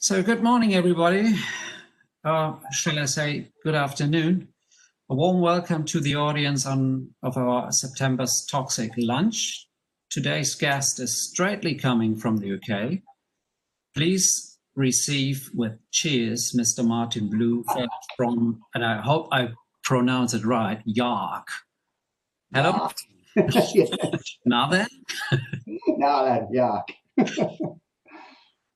So good morning, everybody. Shall I say good afternoon? A warm welcome to the audience of our September's Toxic Lunch. Today's guest is straightly coming from the UK. Please receive with cheers Mr. Martin Bloomfield from, and I hope I pronounce it right, York. Hello. Now then? Now then, York.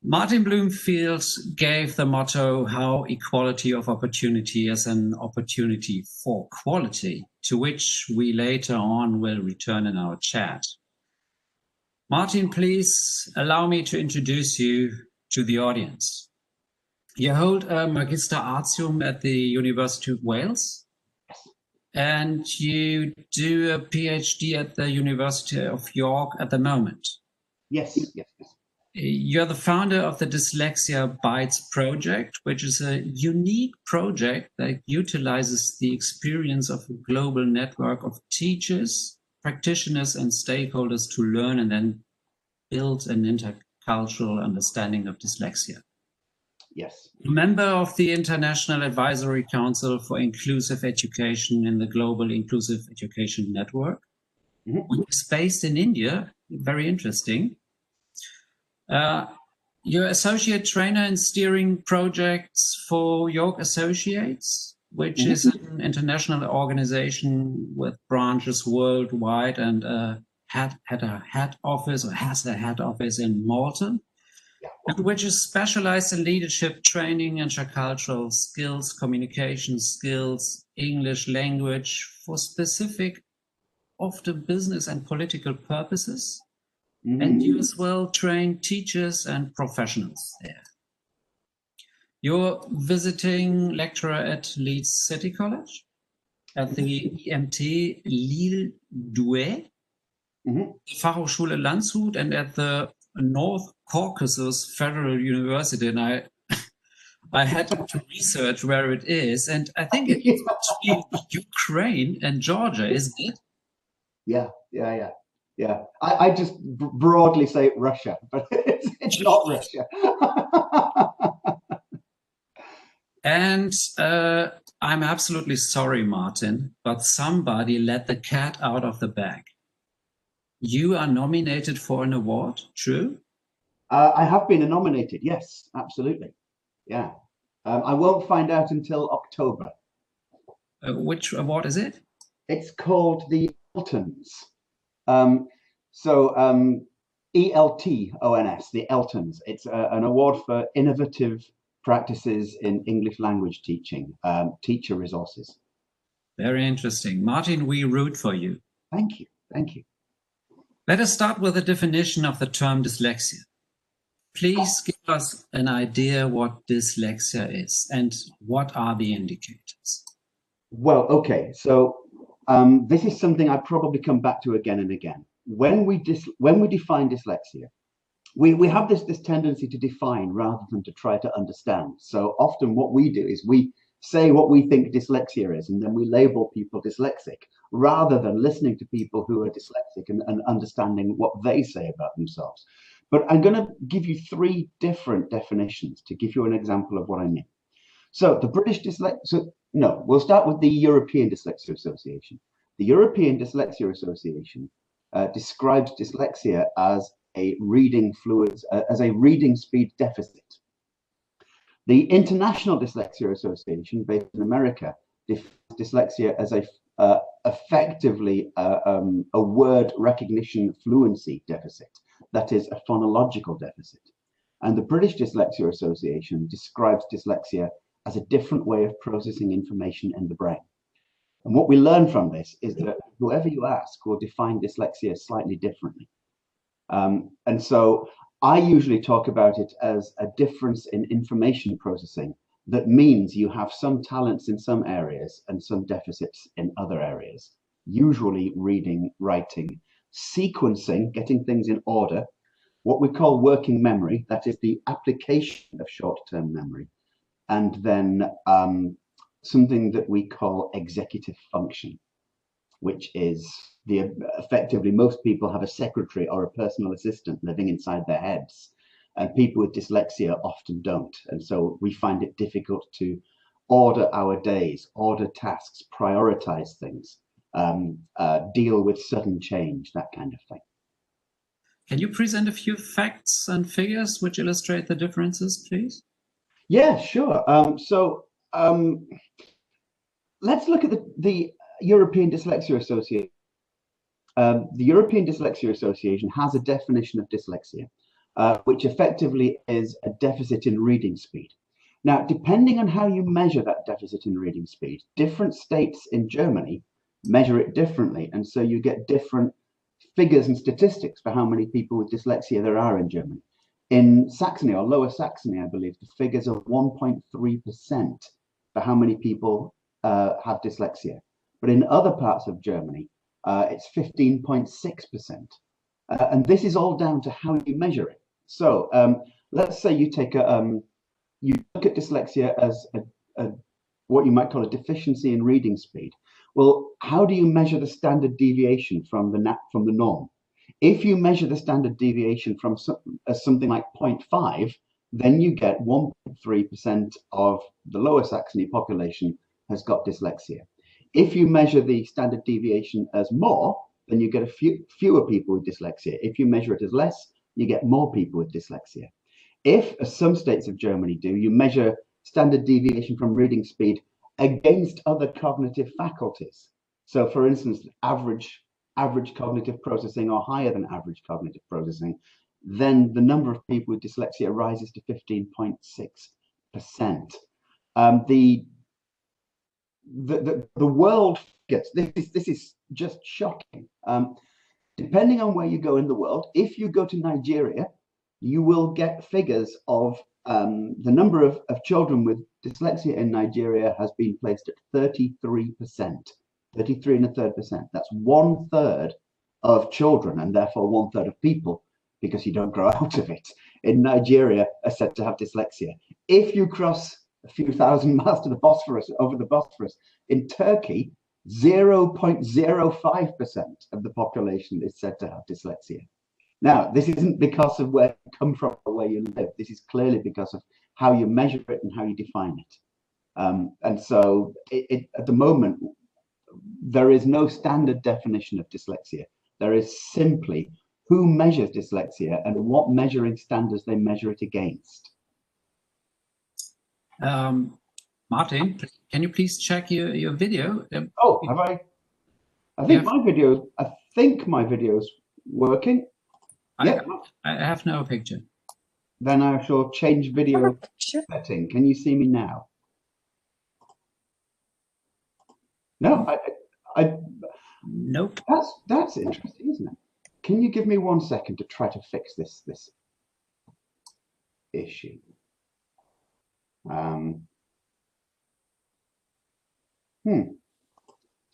Martin Bloomfield gave the motto, how equality of opportunity is an opportunity for quality, to which we later on will return in our chat. Martin, please allow me to introduce you to the audience. You hold a Magister Artium at the University of Wales, and you do a PhD at the University of York at the moment. Yes, yes, yes. You're the founder of the Dyslexia Bytes project, which is a unique project that utilizes the experience of a global network of teachers, practitioners, and stakeholders to learn and then build an intercultural understanding of dyslexia. Yes. Member of the International Advisory Council for Inclusive Education in the Global Inclusive Education Network, which is based in India. Very interesting. You're associate trainer in steering projects for York Associates, which is an international organization with branches worldwide and has a head office in Malta, and which is specialized in leadership training, intercultural skills, communication skills, English language for specific, often business and political purposes. And you as well train teachers and professionals there. You're visiting lecturer at Leeds City College, at the EMT Lille Douai, Fachhochschule Landshut, and at the North Caucasus Federal University. And I had to research where it is, and I think it's between Ukraine and Georgia, isn't it? Yeah. Yeah, I just broadly say Russia, but it's not Russia. And I'm absolutely sorry, Martin, but somebody let the cat out of the bag. You are nominated for an award, true? I have been nominated, yes, absolutely. Yeah. I won't find out until October. Which award is it? It's called the Eltons. ELTONS, the Eltons. It's an award for innovative practices in English language teaching, teacher resources. Very interesting. Martin, we root for you. Thank you. Thank you. Let us start with a definition of the term dyslexia. Please give us an idea what dyslexia is and what are the indicators. Well, okay. So this is something I probably come back to again and again. When we define dyslexia, we have this tendency to define rather than to try to understand. So often what we do is we say what we think dyslexia is, and then we label people dyslexic rather than listening to people who are dyslexic and understanding what they say about themselves. But I'm going to give you three different definitions to give you an example of what I mean. So the British Dyslexia, no, we'll start with the European Dyslexia Association. The European Dyslexia Association describes dyslexia as a reading speed deficit. The International Dyslexia Association, based in America, defines dyslexia as effectively a word recognition fluency deficit, that is, a phonological deficit. And the British Dyslexia Association describes dyslexia as a different way of processing information in the brain. And what we learn from this is that whoever you ask will define dyslexia slightly differently. And so I usually talk about it as a difference in information processing. That means you have some talents in some areas and some deficits in other areas, usually reading, writing, sequencing, getting things in order, what we call working memory, that is the application of short-term memory, and then something that we call executive function, which is effectively most people have a secretary or a personal assistant living inside their heads. and people with dyslexia often don't. And so we find it difficult to order our days, order tasks, prioritize things, deal with sudden change, that kind of thing. Can you present a few facts and figures which illustrate the differences, please? Yeah, sure. Let's look at the European Dyslexia Association. The European Dyslexia Association has a definition of dyslexia, which effectively is a deficit in reading speed. Now, depending on how you measure that deficit in reading speed, different states in Germany measure it differently. And so you get different figures and statistics for how many people with dyslexia there are in Germany. In Saxony, or Lower Saxony, I believe, the figures are 1.3% for how many people have dyslexia. But in other parts of Germany, it's 15.6%. And this is all down to how you measure it. So let's say you take you look at dyslexia as what you might call a deficiency in reading speed. Well, how do you measure the standard deviation from the norm? If you measure the standard deviation from something like 0.5, then you get 1.3% of the Lower Saxony population has got dyslexia. If you measure the standard deviation as more, then you get fewer people with dyslexia. If you measure it as less, you get more people with dyslexia. If, as some states of Germany do, you measure standard deviation from reading speed against other cognitive faculties. So, for instance, average cognitive processing or higher than average cognitive processing, then the number of people with dyslexia rises to 15.6%. The world gets this is just shocking. Depending on where you go in the world, if you go to Nigeria, you will get figures of the number of children with dyslexia in Nigeria has been placed at 33%, 33.3%. That's 1/3 of children, and therefore 1/3 of people, because you don't grow out of it, in Nigeria are said to have dyslexia. If you cross a few thousand miles to the Bosphorus, over the Bosphorus, in Turkey, 0.05% of the population is said to have dyslexia. Now, this isn't because of where you come from or where you live. This is clearly because of how you measure it and how you define it. And so at the moment, there is no standard definition of dyslexia. There is simply who measures dyslexia and what measuring standards they measure it against. Martin, can you please check your video? Oh, have I? I think my video's working. I have no picture. Then I shall change video setting. Can you see me now? No, nope. That's interesting, isn't it? Can you give me 1 second to try to fix this issue?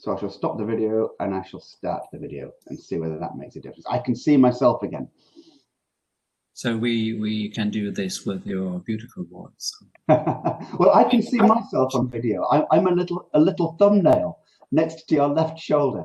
So I shall stop the video and I shall start the video and see whether that makes a difference. I can see myself again. So we can do this with your beautiful voice. Well, I can see myself on video. I'm a little thumbnail next to your left shoulder.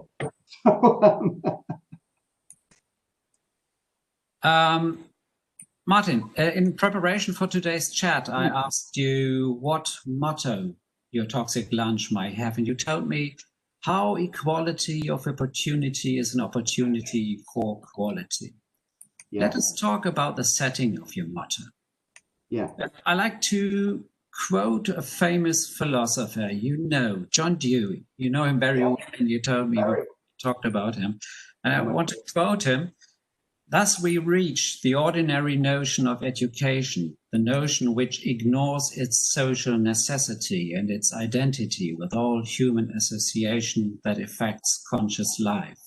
Martin, in preparation for today's chat, I asked you what motto your toxic lunch might have, and you told me how equality of opportunity is an opportunity for quality. Yeah. Let us talk about the setting of your motto. Yeah. I like to quote a famous philosopher, John Dewey. You know him very well, and you told me we talked about him. And I want to quote him. Thus we reach the ordinary notion of education, the notion which ignores its social necessity and its identity with all human association that affects conscious life,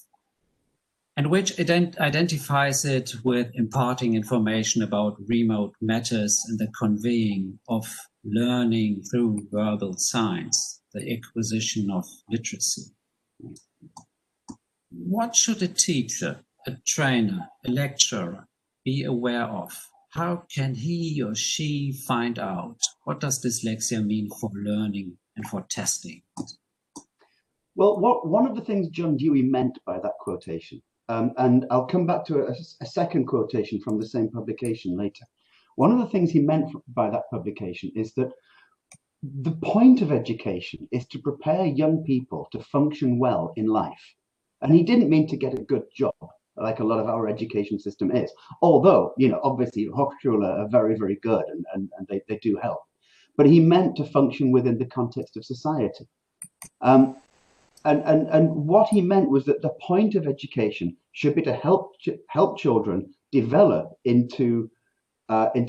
and which identifies it with imparting information about remote matters and the conveying of learning through verbal signs, the acquisition of literacy. What should a teacher, a trainer, a lecturer be aware of? How can he or she find out what does dyslexia mean for learning and for testing? Well, one of the things John Dewey meant by that quotation, and I'll come back to a second quotation from the same publication later, one of the things he meant by that publication is that the point of education is to prepare young people to function well in life. And he didn't mean to get a good job, like a lot of our education system is. Although, you know, obviously Hochschule are very, very good and they do help. But he meant to function within the context of society. And what he meant was that the point of education should be to help children develop into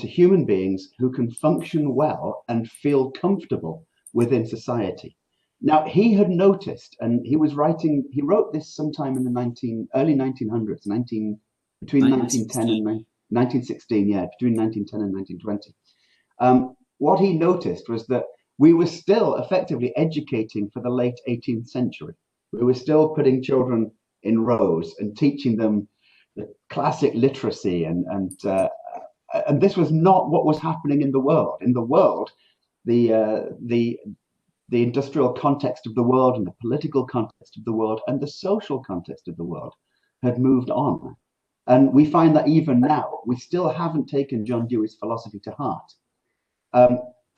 human beings who can function well and feel comfortable within society. Now, he had noticed, and he wrote this sometime in the early 1900s, between 1910 and 1916, yeah, between 1910 and 1920. What he noticed was that we were still effectively educating for the late 18th century. We were still putting children in rows and teaching them the classic literacy, and this was not what was happening in the world. In the world, the industrial context of the world and the political context of the world and the social context of the world had moved on. And we find that even now, we still haven't taken John Dewey's philosophy to heart.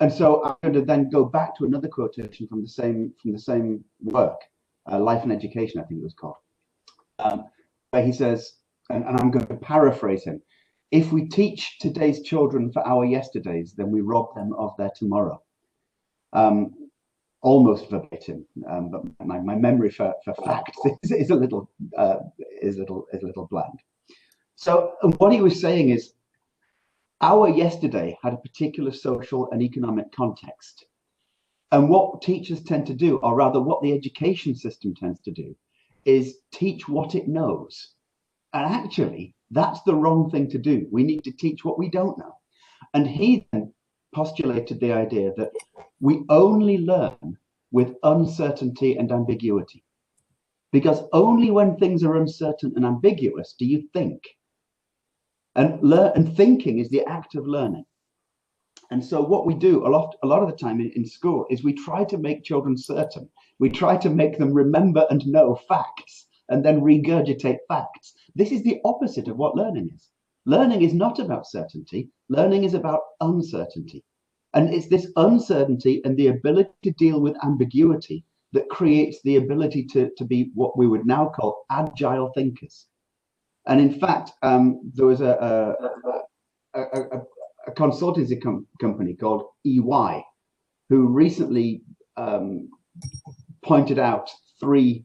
And so I'm going to then go back to another quotation from the same work, Life and Education, I think it was called, where he says, and I'm going to paraphrase him, "If we teach today's children for our yesterdays, then we rob them of their tomorrow." Almost verbatim, but my memory for facts is a little bland. So what he was saying is, our yesterday had a particular social and economic context, and what teachers tend to do, or rather what the education system tends to do, is teach what it knows. And actually, that's the wrong thing to do. We need to teach what we don't know. And he then postulated the idea that we only learn with uncertainty and ambiguity, because only when things are uncertain and ambiguous do you think. And thinking is the act of learning. And so what we do a lot of the time in school is we try to make children certain. We try to make them remember and know facts and then regurgitate facts. This is the opposite of what learning is. Learning is not about certainty. Learning is about uncertainty. And it's this uncertainty and the ability to deal with ambiguity that creates the ability to be what we would now call agile thinkers. And in fact, there was a consultancy company called EY who recently pointed out 3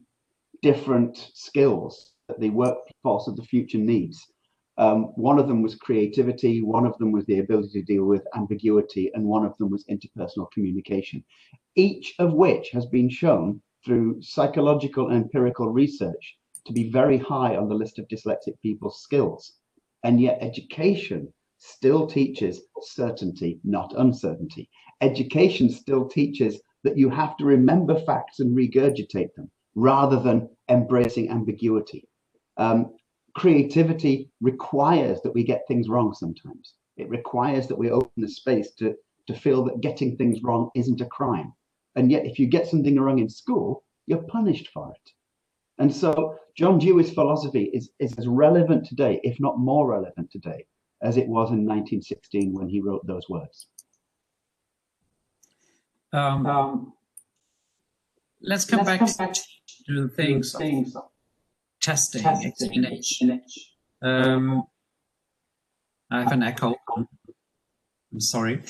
different skills that the workforce of the future needs. One of them was creativity, one of them was the ability to deal with ambiguity, and one of them was interpersonal communication, each of which has been shown through psychological and empirical research to be very high on the list of dyslexic people's skills. And yet education still teaches certainty, not uncertainty. Education still teaches that you have to remember facts and regurgitate them rather than embracing ambiguity. Creativity requires that we get things wrong sometimes. It requires that we open the space to feel that getting things wrong isn't a crime. And yet if you get something wrong in school, you're punished for it. And so John Dewey's philosophy is as relevant today, if not more relevant today, as it was in 1916 when he wrote those words. Let's come back to things of testing, examination. I have an echo. I'm sorry.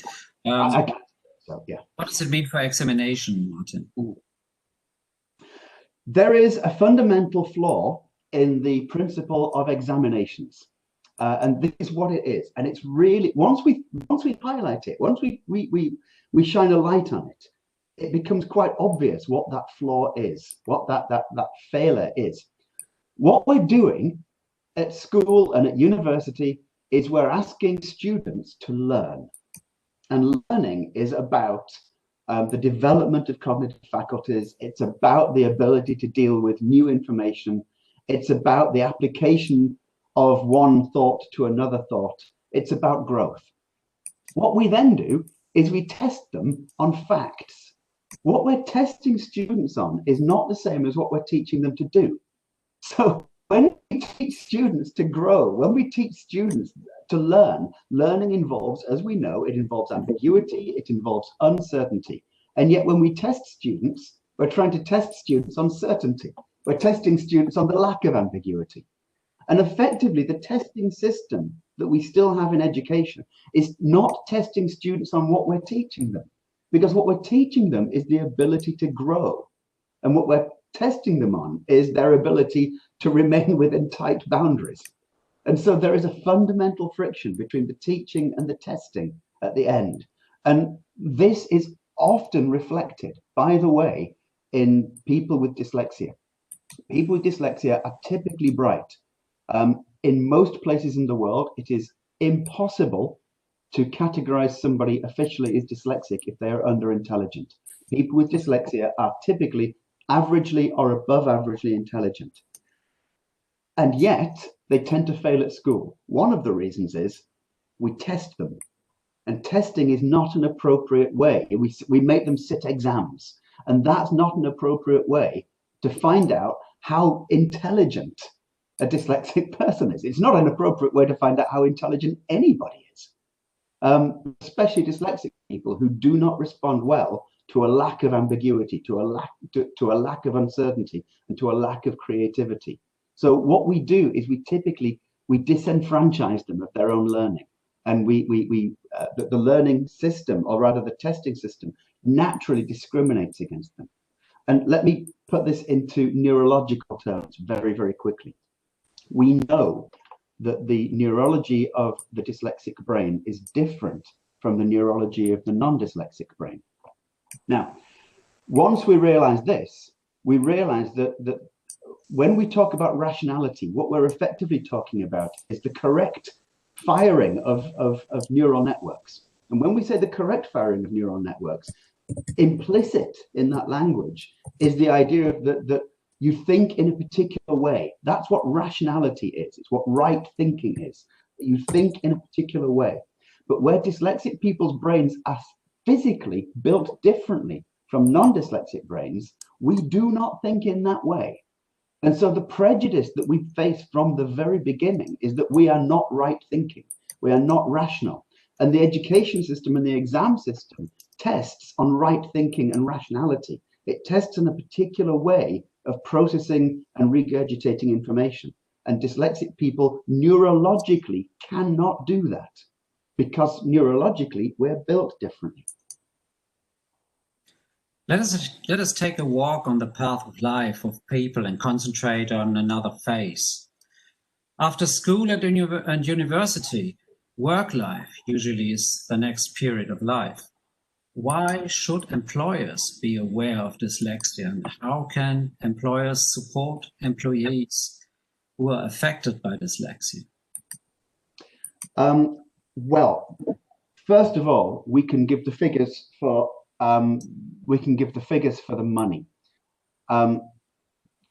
So, yeah. What does it mean for examination, Martin? There is a fundamental flaw in the principle of examinations. And this is what it is. And it's really, once we highlight it, once we shine a light on it, it becomes quite obvious what that flaw is, what that failure is. What we're doing at school and at university is we're asking students to learn. And learning is about the development of cognitive faculties. It's about the ability to deal with new information. It's about the application of one thought to another thought. It's about growth. What we then do is we test them on facts. What we're testing students on is not the same as what we're teaching them to do. So when we teach students to grow, when we teach students to learn, learning involves, as we know, it involves ambiguity, it involves uncertainty. And yet when we test students, we're trying to test students on certainty. We're testing students on the lack of ambiguity. And effectively, the testing system that we still have in education is not testing students on what we're teaching them, because what we're teaching them is the ability to grow. And what we're testing them on is their ability to remain within tight boundaries. And so there is a fundamental friction between the teaching and the testing at the end. And this is often reflected, by the way, in people with dyslexia. People with dyslexia are typically bright. In most places in the world, it is impossible to categorize somebody officially as dyslexic if they are under-intelligent. People with dyslexia are typically averagely or above averagely intelligent. And yet they tend to fail at school. One of the reasons is we test them. And testing is not an appropriate way. We make them sit exams. And that's not an appropriate way to find out how intelligent a dyslexic person is. It's not an appropriate way to find out how intelligent anybody is, especially dyslexic people who do not respond well to a lack of ambiguity, to a lack of uncertainty, and to a lack of creativity. So what we do is we disenfranchise them of their own learning, and the learning system, or rather the testing system, naturally discriminates against them. And let me put this into neurological terms very, very quickly. We know that the neurology of the dyslexic brain is different from the neurology of the non-dyslexic brain. Now, once we realize this, we realize that when we talk about rationality, what we're effectively talking about is the correct firing of neural networks. And when we say the correct firing of neural networks, implicit in that language is the idea that you think in a particular way. That's what rationality is. It's what right thinking is. You think in a particular way. But where dyslexic people's brains are physically built differently from non-dyslexic brains, we do not think in that way. And so the prejudice that we face from the very beginning is that we are not right thinking. We are not rational. And the education system and the exam system tests on right thinking and rationality. It tests in a particular way of processing and regurgitating information. And dyslexic people neurologically cannot do that because neurologically we're built differently. Let us take a walk on the path of life of people and concentrate on another phase. After school and university, work life usually is the next period of life. Why should employers be aware of dyslexia, and how can employers support employees who are affected by dyslexia? Well, first of all, we can give the figures for the money.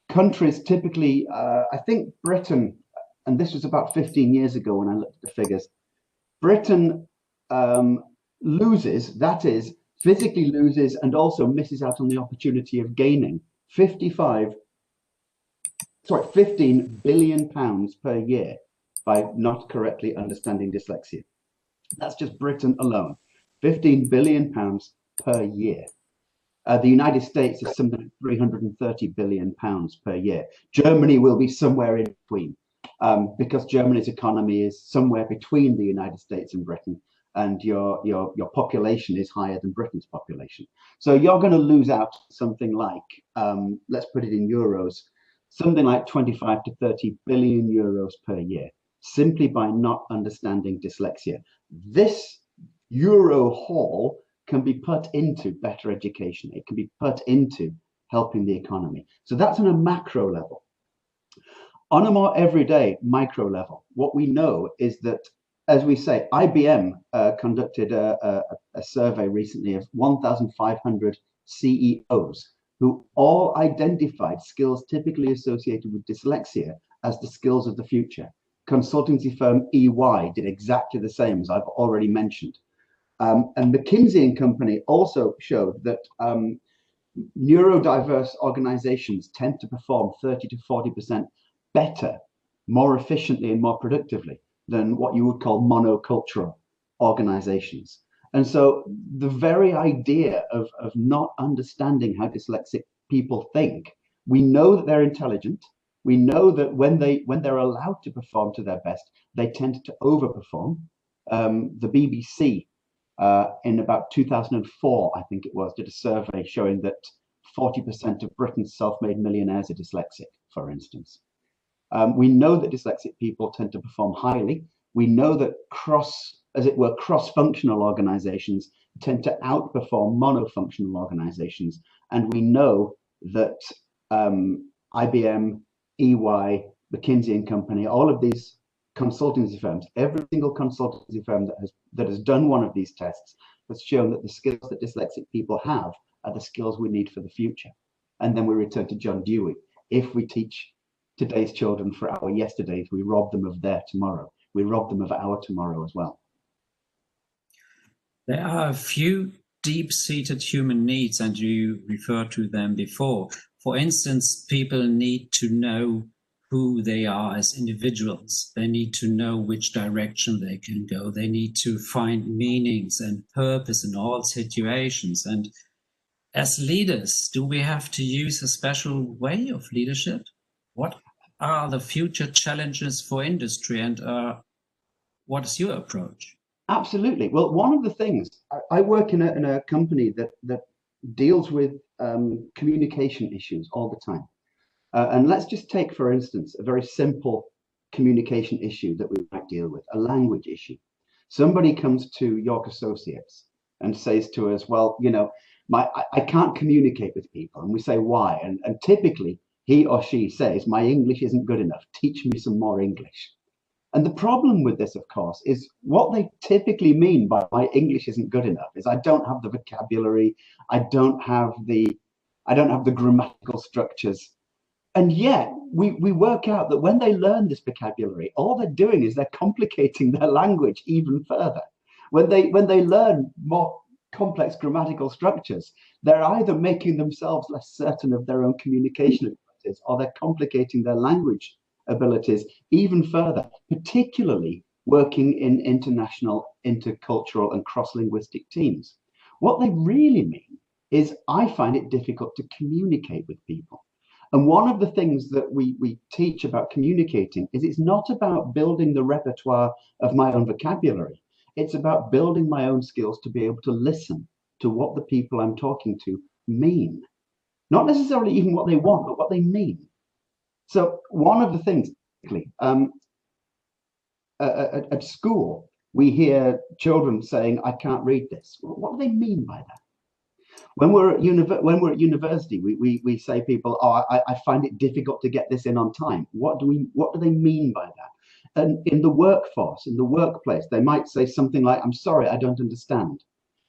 Countries typically, I think Britain, and this was about 15 years ago when I looked at the figures, Britain loses, that is, physically loses and also misses out on the opportunity of gaining 15 billion pounds per year by not correctly understanding dyslexia. That's just Britain alone, 15 billion pounds per year. The United States is something like 330 billion pounds per year. Germany will be somewhere in between because Germany's economy is somewhere between the United States and Britain, and your population is higher than Britain's population. So you're going to lose out something like, let's put it in euros, something like 25 to 30 billion euros per year, simply by not understanding dyslexia. This euro haul can be put into better education. It can be put into helping the economy. So that's on a macro level. On a more everyday micro level, what we know is that, as we say, IBM conducted a survey recently of 1,500 CEOs who all identified skills typically associated with dyslexia as the skills of the future. Consultancy firm EY did exactly the same, as I've already mentioned. And McKinsey and Company also showed that neurodiverse organizations tend to perform 30 to 40% better, more efficiently and more productively than what you would call monocultural organizations. And so the very idea of not understanding how dyslexic people think, we know that they're intelligent. We know that when they're allowed to perform to their best, they tend to overperform. The BBC in about 2004, I think it was, did a survey showing that 40% of Britain's self-made millionaires are dyslexic, for instance. We know that dyslexic people tend to perform highly. We know that cross-functional organizations tend to outperform monofunctional organizations. And we know that IBM, EY, McKinsey and Company, all of these consultancy firms, every single consultancy firm that has done one of these tests has shown that the skills that dyslexic people have are the skills we need for the future. And then we return to John Dewey. If we teach today's children for our yesterdays, we rob them of their tomorrow. We rob them of our tomorrow as well. There are a few deep-seated human needs, and you referred to them before. For instance, people need to know who they are as individuals. They need to know which direction they can go. They need to find meanings and purpose in all situations. And as leaders, do we have to use a special way of leadership? What are the future challenges for industry, and what is your approach? Absolutely. Well, one of the things, I work in a company that deals with communication issues all the time. And let's just take, for instance, a very simple communication issue that we might deal with, a language issue. Somebody comes to York Associates and says to us, well, you know, I can't communicate with people. And we say, why? And typically he or she says, my English isn't good enough. Teach me some more English. And the problem with this, of course, is what they typically mean by my English isn't good enough is I don't have the vocabulary, I don't have the grammatical structures. And yet we work out that when they learn this vocabulary, all they're doing is they're complicating their language even further. When they learn more complex grammatical structures, they're either making themselves less certain of their own communication abilities, or they're complicating their language abilities even further, particularly working in international, intercultural and cross-linguistic teams. What they really mean is I find it difficult to communicate with people. And one of the things that we teach about communicating is it's not about building the repertoire of my own vocabulary. It's about building my own skills to be able to listen to what the people I'm talking to mean. Not necessarily even what they want, but what they mean. So one of the things, at school, we hear children saying, I can't read this. What do they mean by that? When we're at university, we say people, oh, I find it difficult to get this in on time. What do they mean by that? And in the workforce, in the workplace, they might say something like, I'm sorry, I don't understand.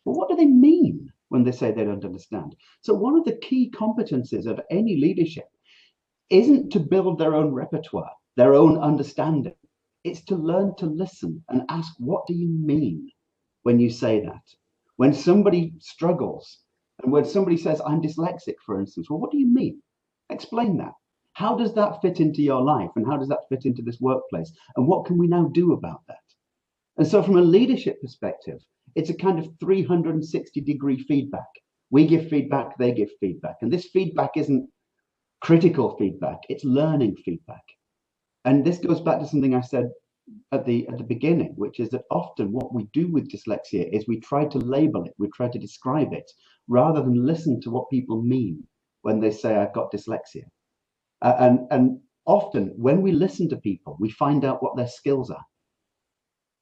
But what do they mean when they say they don't understand? So one of the key competencies of any leadership isn't to build their own repertoire, their own understanding. It's to learn to listen and ask, what do you mean when you say that? When somebody struggles, and when somebody says, I'm dyslexic, for instance, well, what do you mean? Explain that. How does that fit into your life? And how does that fit into this workplace? And what can we now do about that? And so from a leadership perspective, it's a kind of 360-degree feedback. We give feedback, they give feedback. And this feedback isn't critical feedback, it's learning feedback. And this goes back to something I said at the beginning, which is that often what we do with dyslexia is we try to label it, we try to describe it, rather than listen to what people mean when they say, I've got dyslexia. And often when we listen to people, we find out what their skills are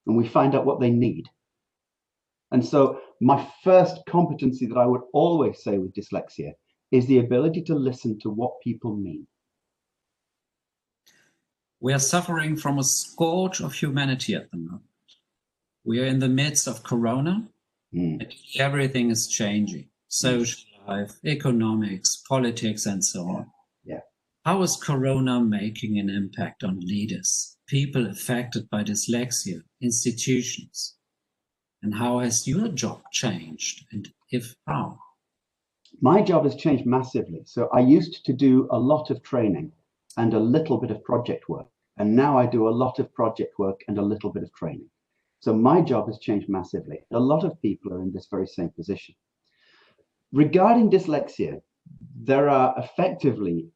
and we find out what they need. And so my first competency that I would always say with dyslexia is the ability to listen to what people mean. We are suffering from a scourge of humanity at the moment. We are in the midst of Corona, and everything is changing. Social life, economics, politics, and so on. Yeah. How is Corona making an impact on leaders, people affected by dyslexia, institutions? And how has your job changed, and if how? My job has changed massively. So I used to do a lot of training and a little bit of project work. And now I do a lot of project work and a little bit of training. So my job has changed massively. A lot of people are in this very same position. Regarding dyslexia, there are effectively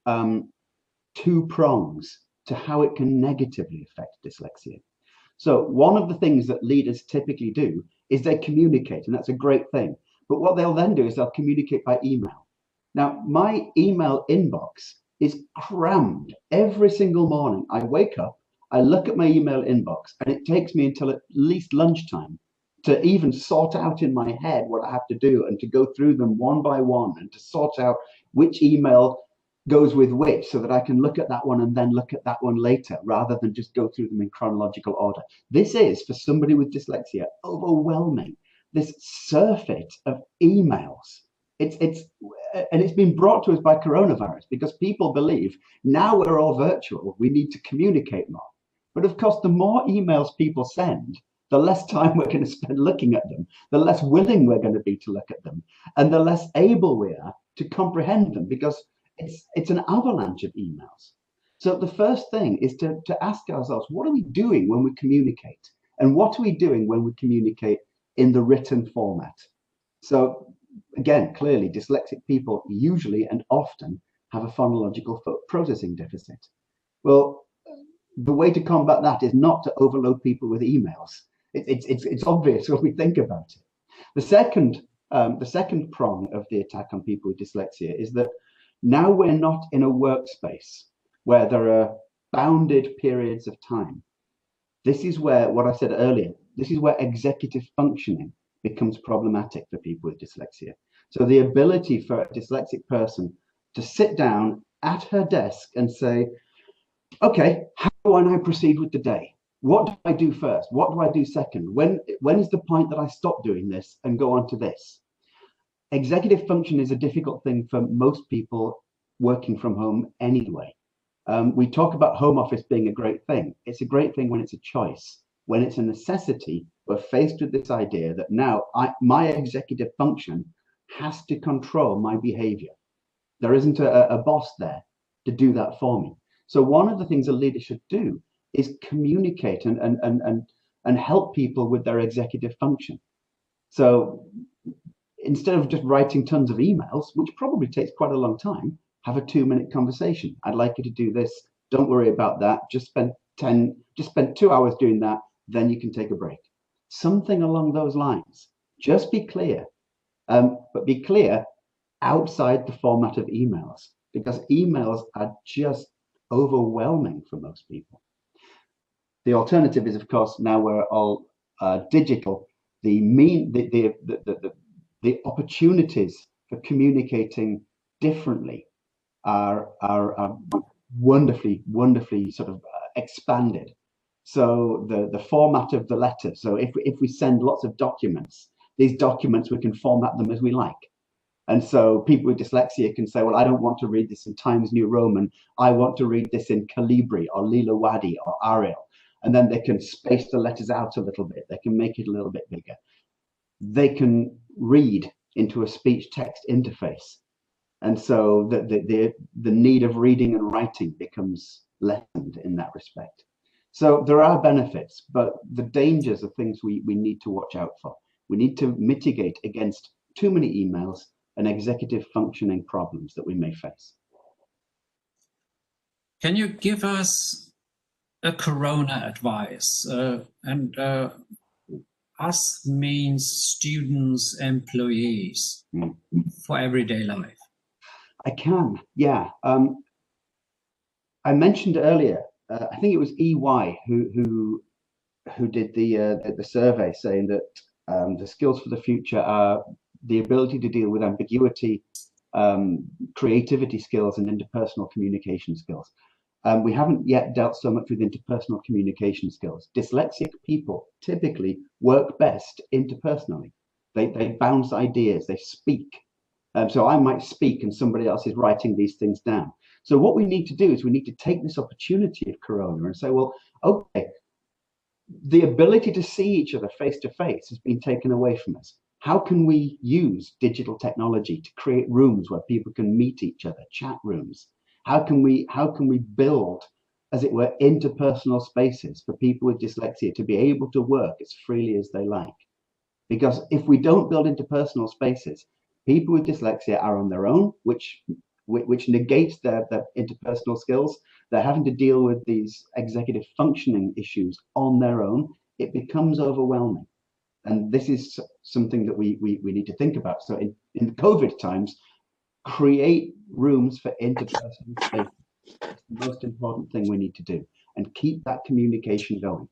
two prongs to how it can negatively affect dyslexia. So one of the things that leaders typically do is they communicate, and that's a great thing. But what they'll then do is they'll communicate by email. Now, my email inbox is crammed every single morning. I wake up, I look at my email inbox, and it takes me until at least lunchtime to even sort out in my head what I have to do and to go through them one by one and to sort out which email goes with which so that I can look at that one and then look at that one later rather than just go through them in chronological order. This is, for somebody with dyslexia, overwhelming. This surfeit of emails. It's been brought to us by coronavirus because people believe now we're all virtual, we need to communicate more. But of course, the more emails people send, the less time we're going to spend looking at them, the less willing we're going to be to look at them, and the less able we are to comprehend them because it's an avalanche of emails. So the first thing is to ask ourselves, what are we doing when we communicate? And what are we doing when we communicate in the written format? So again, clearly dyslexic people usually and often have a phonological processing deficit. Well, the way to combat that is not to overload people with emails. It's obvious when we think about it. The second prong of the attack on people with dyslexia is that now we're not in a workspace where there are bounded periods of time. This is where, what I said earlier, this is where executive functioning becomes problematic for people with dyslexia. So the ability for a dyslexic person to sit down at her desk and say, okay, how do I now proceed with the day? What do I do first? What do I do second? When is the point that I stop doing this and go on to this? Executive function is a difficult thing for most people working from home anyway. We talk about home office being a great thing. It's a great thing when it's a choice. When it's a necessity, we're faced with this idea that now my executive function has to control my behavior. There isn't a boss there to do that for me. So one of the things a leader should do is communicate and help people with their executive function. So instead of just writing tons of emails, which probably takes quite a long time, have a 2-minute conversation. I'd like you to do this. Don't worry about that. Just spend 2 hours doing that. Then you can take a break. Something along those lines. Just be clear, but be clear outside the format of emails, because emails are just overwhelming for most people. The alternative is, of course, now we're all digital. The opportunities for communicating differently are wonderfully sort of expanded. So the format of the letter. So if we send lots of documents, these documents, we can format them as we like. And so people with dyslexia can say, well, I don't want to read this in Times New Roman. I want to read this in Calibri or Lila Wadi or Arial. And then they can space the letters out a little bit. They can make it a little bit bigger. They can read into a speech text interface. And so the need of reading and writing becomes lessened in that respect. So there are benefits, but the dangers are things we need to watch out for. We need to mitigate against too many emails and executive functioning problems that we may face. Can you give us a corona advice? Us means students, employees for everyday life. I can, yeah. I mentioned earlier, I think it was EY who did the survey saying that the skills for the future are the ability to deal with ambiguity, creativity skills, and interpersonal communication skills. We haven't yet dealt so much with interpersonal communication skills. Dyslexic people typically work best interpersonally. They bounce ideas, they speak. So I might speak and somebody else is writing these things down. So what we need to do is we need to take this opportunity of Corona and say, well, okay, the ability to see each other face to face has been taken away from us. How can we use digital technology to create rooms where people can meet each other, chat rooms, How can we build, as it were, interpersonal spaces for people with dyslexia to be able to work as freely as they like? Because if we don't build interpersonal spaces, people with dyslexia are on their own, which negates their interpersonal skills. They're having to deal with these executive functioning issues on their own. It becomes overwhelming. And this is something that we need to think about. So in COVID times, create rooms for interpersonal space. It's the most important thing we need to do, and keep that communication going.